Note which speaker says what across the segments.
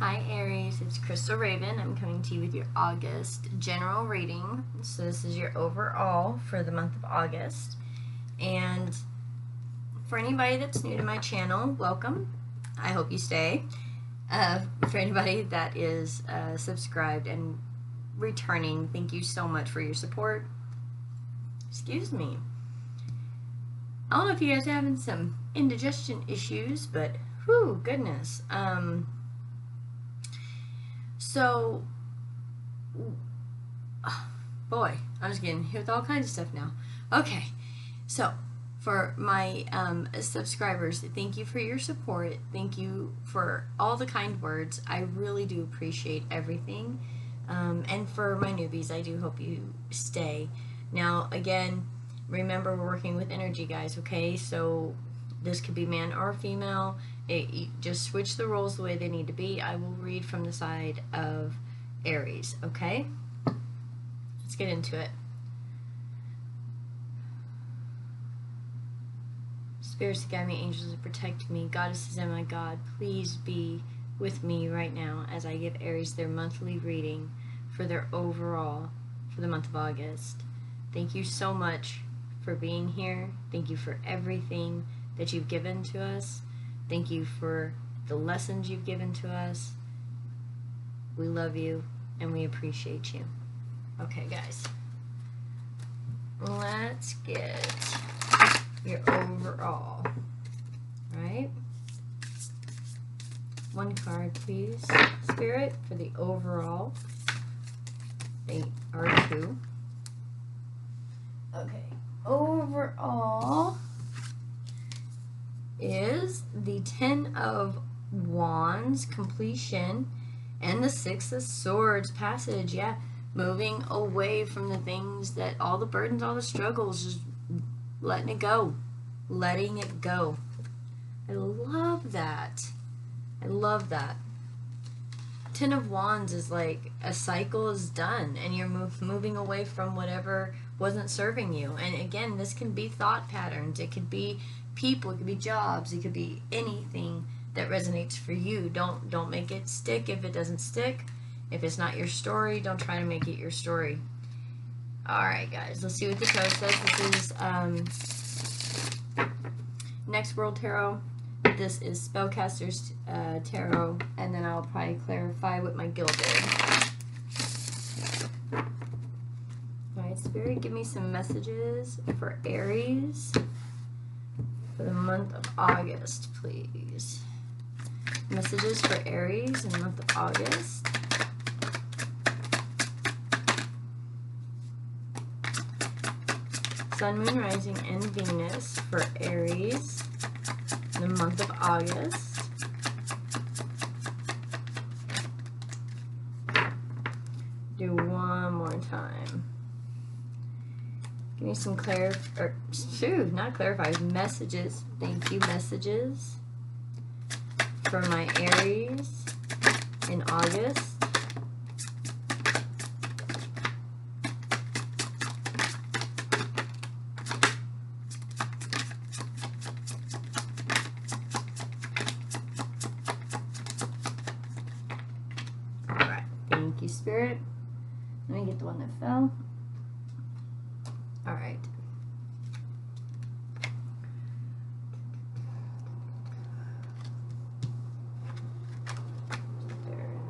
Speaker 1: Hi Aries, it's Crystal Raven. I'm coming to you with your August general reading. So this is your overall for the month of August. And for anybody that's new to my channel, welcome. I hope you stay. For anybody that is subscribed and returning, thank you so much for your support. Excuse me. I don't know if you guys are having some indigestion issues, but whew, goodness. So, boy, I'm just getting hit with all kinds of stuff now. Okay, so for my subscribers, thank you for your support. Thank you for all the kind words. I really do appreciate everything. And for my newbies, I do hope you stay. Now, again, remember we're working with energy, guys, okay? So this could be man or female. Just switch the roles the way they need to be. I will read from the side of Aries, okay? Let's get into it. Spirits to guide me, angels to protect me, goddesses and my God, please be with me right now as I give Aries their monthly reading for their overall for the month of August. Thank you so much for being here. Thank you for everything that you've given to us. Thank you for the lessons you've given to us. We love you and we appreciate you. Okay, guys. Let's get your overall. Right? One card, please, Spirit, for the overall. They are two. Okay. Overall is the Ten of Wands, completion, and the Six of Swords, passage. Yeah, moving away from the things that, all the burdens, all the struggles, just letting it go. Letting it go. I love that. I love that. Ten of Wands is like a cycle is done and you're moving away from whatever wasn't serving you. And again, this can be thought patterns. It could be people, it could be jobs, it could be anything that resonates for you. Don't make it stick if it doesn't stick. If it's not your story, don't try to make it your story. Alright guys, let's see what the tarot says. This is Next World Tarot. This is Spellcaster's Tarot, and then I'll probably clarify with my Gilded. Alright, Spirit, give me some messages for Aries for the month of August, please. Messages for Aries in the month of August. Sun, Moon, Rising, and Venus for Aries in the month of August. Do one more time. Give me some not clarify, messages. Thank you, messages for my Aries in August. Alright, thank you, Spirit. Let me get the one that fell. Alright.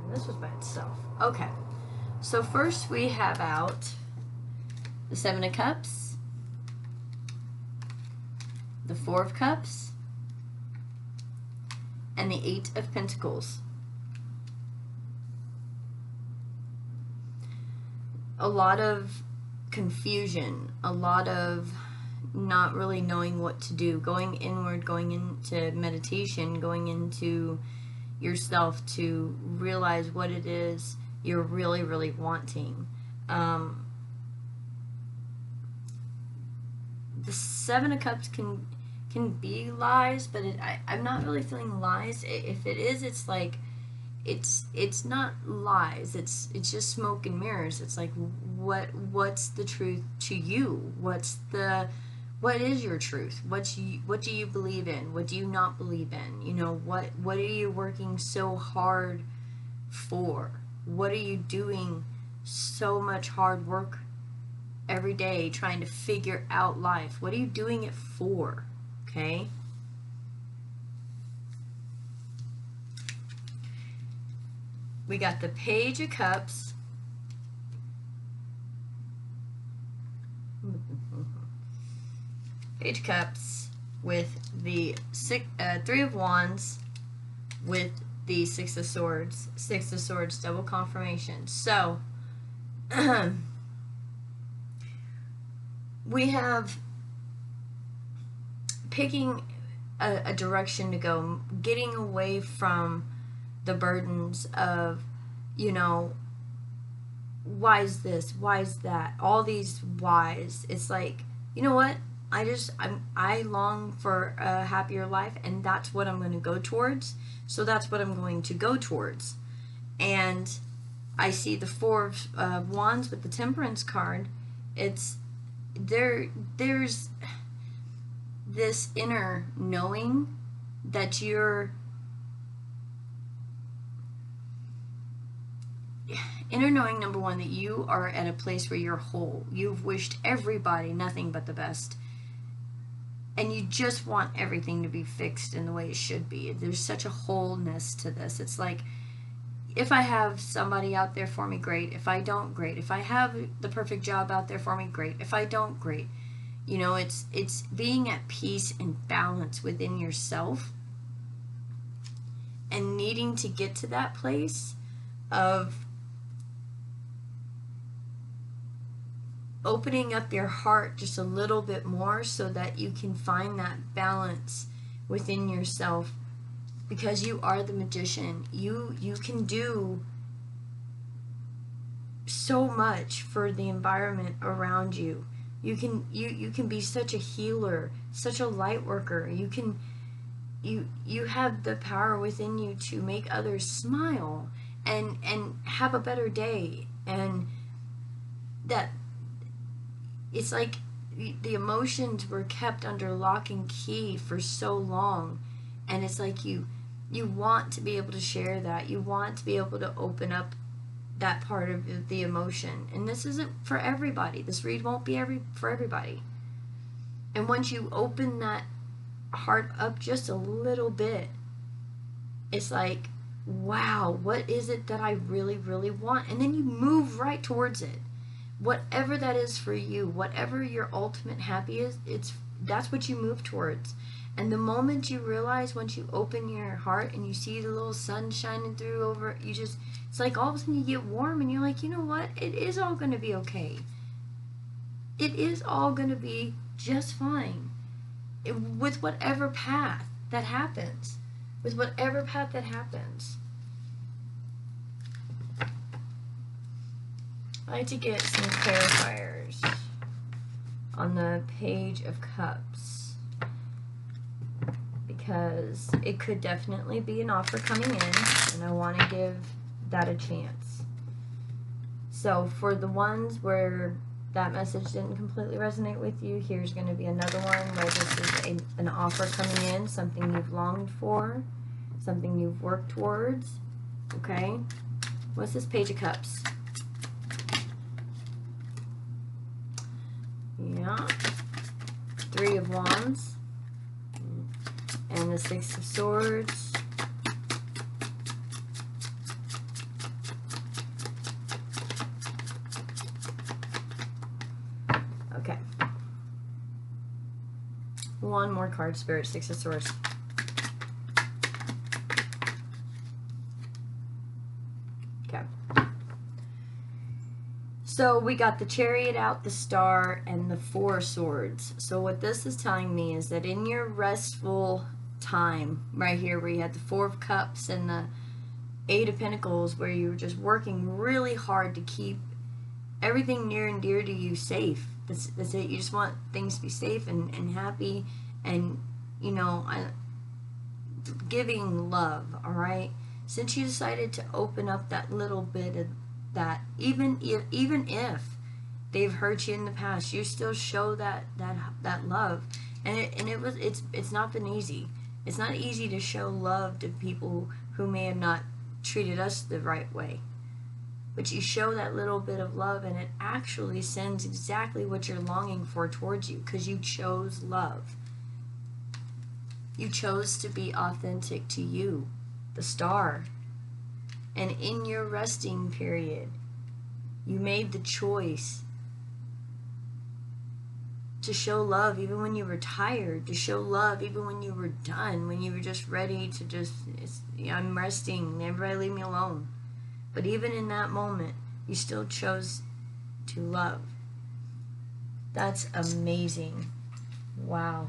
Speaker 1: This was by itself. Okay. So first we have out the Seven of Cups, the Four of Cups, and the Eight of Pentacles. A lot of confusion, a lot of not really knowing what to do, going inward, going into meditation, going into yourself to realize what it is you're really, really wanting. The Seven of Cups can be lies, but I'm not really feeling lies. If it is, it's like it's not lies. It's just smoke and mirrors. It's like what's the truth to you? What is your truth? What do you believe in? What do you not believe in? You know, what are you working so hard for? What are you doing so much hard work every day trying to figure out life? What are you doing it for? Okay? We got the Page of Cups. Page of Cups with the Three of Wands with the Six of Swords. Six of Swords, double confirmation. So, we have picking a direction to go, getting away from the burdens of, you know, why is this? Why is that? All these whys. It's like, you know what? I long for a happier life, and that's what I'm going to go towards. So that's what I'm going to go towards. And I see the Four of Wands with the Temperance card. It's there's this inner knowing that you're inner knowing, number one, that you are at a place where you're whole. You've wished everybody nothing but the best. And you just want everything to be fixed in the way it should be. There's such a wholeness to this. It's like, if I have somebody out there for me, great. If I don't, great. If I have the perfect job out there for me, great. If I don't, great. You know, it's being at peace and balance within yourself and needing to get to that place of opening up your heart just a little bit more so that you can find that balance within yourself, because you are the magician. You can do so much for the environment around you. You can be such a healer, such a light worker. You have the power within you to make others smile and have a better day. And that it's like the emotions were kept under lock and key for so long, and it's like you want to be able to share that. You want to be able to open up that part of the emotion. And this isn't for everybody. This read won't be for everybody. And once you open that heart up just a little bit, it's like, wow, what is it that I really, really want? And then you move right towards it. Whatever that is for you, whatever your ultimate happy is, that's what you move towards. And the moment you realize, once you open your heart and you see the little sun shining through over, it's like all of a sudden you get warm and you're like, you know what? It is all going to be okay. It is all going to be just fine. With whatever path that happens. With whatever path that happens. I like to get some clarifiers on the Page of Cups, because it could definitely be an offer coming in, and I want to give that a chance. So for the ones where that message didn't completely resonate with you, here's going to be another one where this is an offer coming in, something you've longed for, something you've worked towards. Okay? What's this Page of Cups? Yeah. Three of Wands. And the Six of Swords. Okay. One more card, Spirit. Six of Swords. Okay. So we got the Chariot out, the Star, and the Four Swords. So what this is telling me is that in your restful time, right here where you had the Four of Cups and the Eight of Pentacles, where you were just working really hard to keep everything near and dear to you safe. That's it. You just want things to be safe and happy, and, you know, giving love, all right? Since you decided to open up that little bit of that, even if they've hurt you in the past, you still show that love, and it's not been easy. It's not easy to show love to people who may have not treated us the right way. But you show that little bit of love, and it actually sends exactly what you're longing for towards you, because you chose love. You chose to be authentic to you, the star. And in your resting period, you made the choice to show love even when you were tired, to show love even when you were done, when you were just ready to I'm resting, everybody leave me alone. But even in that moment, you still chose to love. That's amazing. Wow.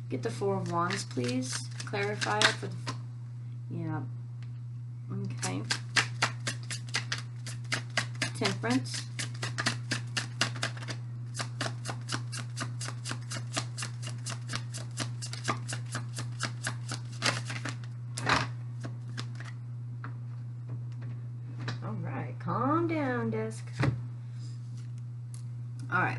Speaker 1: Get the Four of Wands, please. Clarify it for the... Yeah. Okay. Temperance. Alright, calm down, desk. Alright,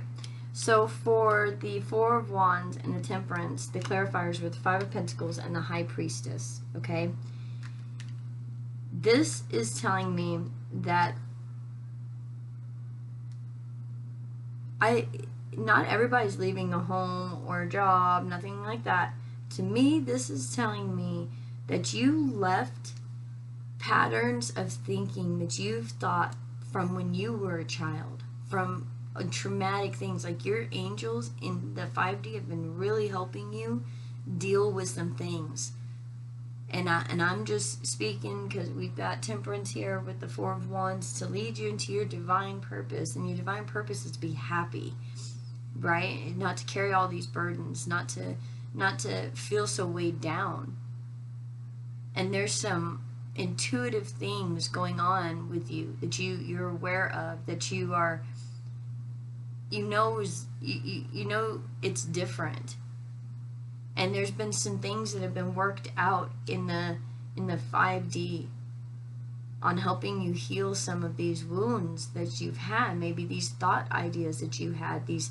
Speaker 1: so for the Four of Wands and the Temperance, the clarifiers were the Five of Pentacles and the High Priestess, okay? This is telling me that not everybody's leaving a home or a job, nothing like that. To me, this is telling me that you left patterns of thinking that you've thought from when you were a child, from traumatic things. Like your angels in the 5D have been really helping you deal with some things. And I'm just speaking because we've got Temperance here with the Four of Wands to lead you into your divine purpose. And your divine purpose is to be happy, right? And not to carry all these burdens, not to feel so weighed down. And there's some intuitive things going on with you that you're aware of, that you are, you know it's different. And there's been some things that have been worked out in the 5D on helping you heal some of these wounds that you've had, maybe these thought ideas that you had, these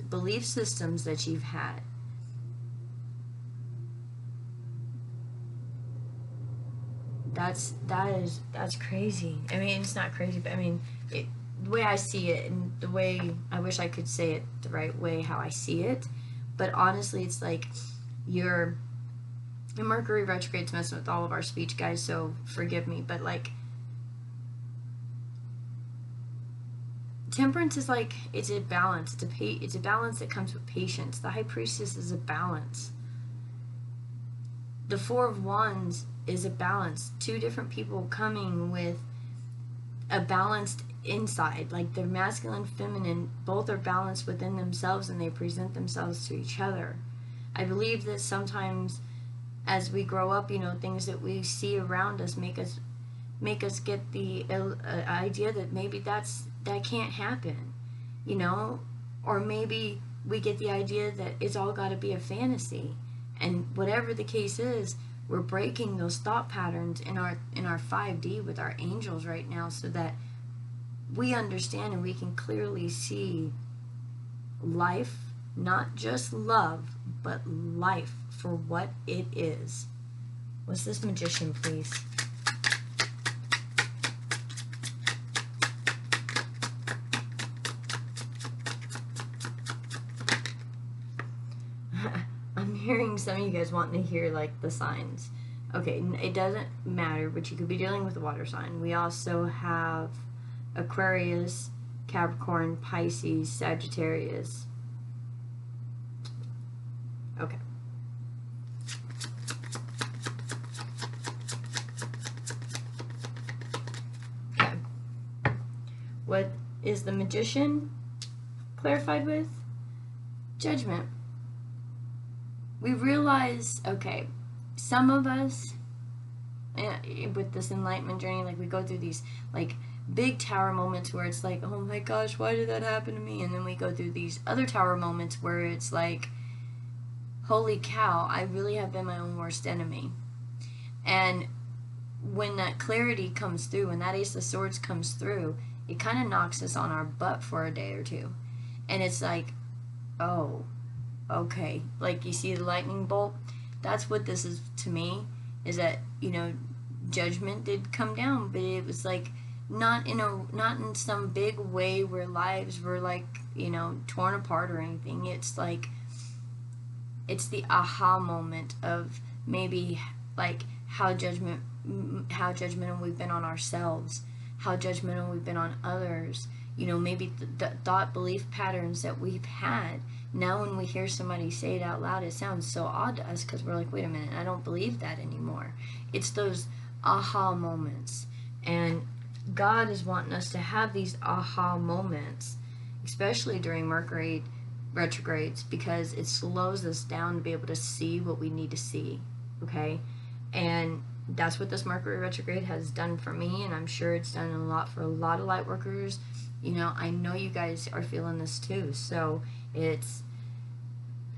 Speaker 1: belief systems that you've had. That's crazy. I mean, it's not crazy, but I mean, the way I see it, and the way I wish I could say it the right way, how I see it. But honestly, it's like your Mercury retrograde's messing with all of our speech, guys, so forgive me. But like, Temperance is like, it's a balance. It's a balance that comes with patience. The High Priestess is a balance. The Four of Wands is a balance. Two different people coming with a balanced inside. Like they're masculine, feminine, both are balanced within themselves, and they present themselves to each other. I believe that sometimes as we grow up, things that we see around us make us get the idea that maybe that can't happen, or maybe we get the idea that it's all got to be a fantasy. And whatever the case is, we're breaking those thought patterns in our 5D with our angels right now, so that we understand and we can clearly see life, not just love, but life for what it is. What's this Magician, please? I'm hearing some of you guys wanting to hear like the signs. Okay, it doesn't matter, but you could be dealing with a water sign. We also have Aquarius, Capricorn, Pisces, Sagittarius. Okay. Okay. What is the Magician clarified with? Judgment. We realize, okay, some of us, with this enlightenment journey, like we go through these like big tower moments where it's like, oh my gosh, why did that happen to me? And then we go through these other tower moments where it's like, holy cow, I really have been my own worst enemy. And when that clarity comes through, when that Ace of Swords comes through, it kind of knocks us on our butt for a day or two. And it's like, oh, okay. Like you see the lightning bolt? That's what this is to me. is that, you know, judgment did come down, but it was like not in some big way where lives were like, you know, torn apart or anything. It's like it's the aha moment of maybe like how judgmental we've been on ourselves, how judgmental we've been on others, you know, maybe the thought belief patterns that we've had. Now when we hear somebody say it out loud, it sounds so odd to us because we're like, wait a minute, I don't believe that anymore. It's those aha moments, and God is wanting us to have these aha moments, especially during Mercury retrogrades, because it slows us down to be able to see what we need to see. Okay, and that's what this Mercury retrograde has done for me, and I'm sure it's done a lot for a lot of light workers. You know, I know you guys are feeling this too. So it's,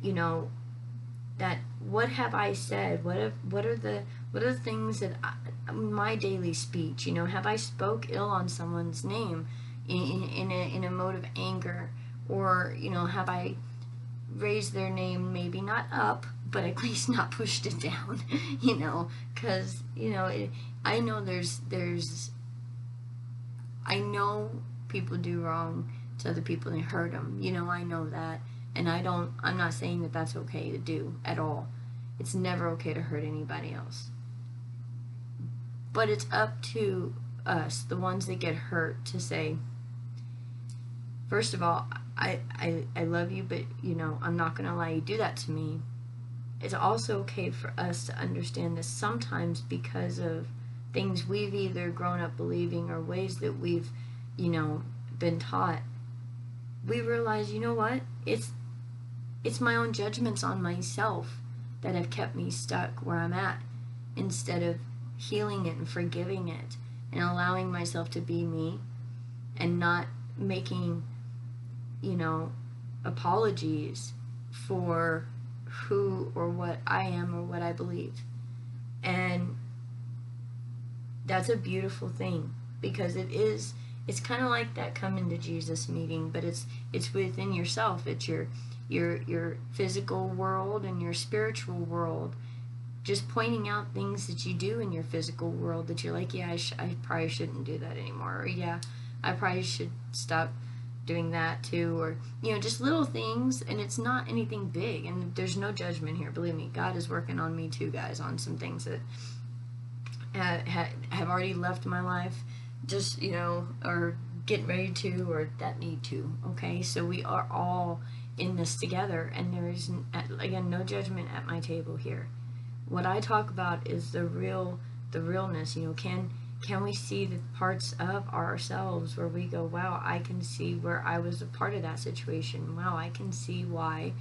Speaker 1: you know, that what have I said? What are the things that my daily speech? You know, have I spoke ill on someone's name in a mode of anger, or, you know, have I raised their name, maybe not up, but at least not pushed it down? You know, because, you know, I know I know people do wrong to other people and hurt them. You know, I know that. And I'm not saying that that's okay to do at all. It's never okay to hurt anybody else. But it's up to us, the ones that get hurt, to say, first of all, I love you, but, you know, I'm not going to allow you to do that to me. It's also okay for us to understand this sometimes because of things we've either grown up believing or ways that we've, you know, been taught. We realize, you know what? It's my own judgments on myself that have kept me stuck where I'm at, instead of healing it and forgiving it and allowing myself to be me and not making, you know, apologies for who or what I am or what I believe. And that's a beautiful thing, because it's kind of like that coming to Jesus meeting, but it's within yourself. It's your physical world and your spiritual world, just pointing out things that you do in your physical world that you're like, yeah, I probably shouldn't do that anymore, or yeah, I probably should stop doing that too, or, you know, just little things. And it's not anything big, and there's no judgment here. Believe me, God is working on me too, guys, on some things that have already left my life, just, you know, or getting ready to, or that need to. Okay, so we are all in this together, and there is, again, no judgment at my table here. What I talk about is the realness. You know, can we see the parts of ourselves where we go, wow, I can see where I was a part of that situation. Wow, I can see why,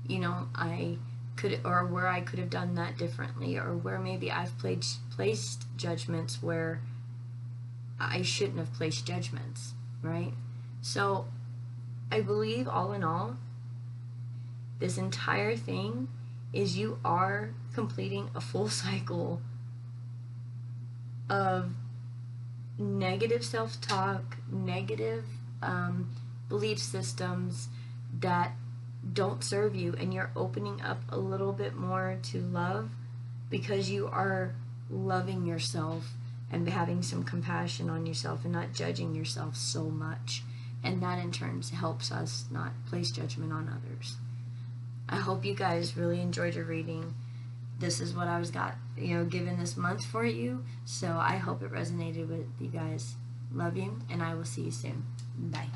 Speaker 1: you know, I could, or where I could have done that differently, or where maybe I've placed judgments where I shouldn't have placed judgments, right? So I believe, all in all, this entire thing is you are completing a full cycle of negative self-talk, negative belief systems that don't serve you, and you're opening up a little bit more to love, because you are loving yourself and having some compassion on yourself and not judging yourself so much. And that in turn helps us not place judgment on others. I hope you guys really enjoyed your reading. This is what I was given this month for you. So I hope it resonated with you guys. Love you, and I will see you soon. Bye.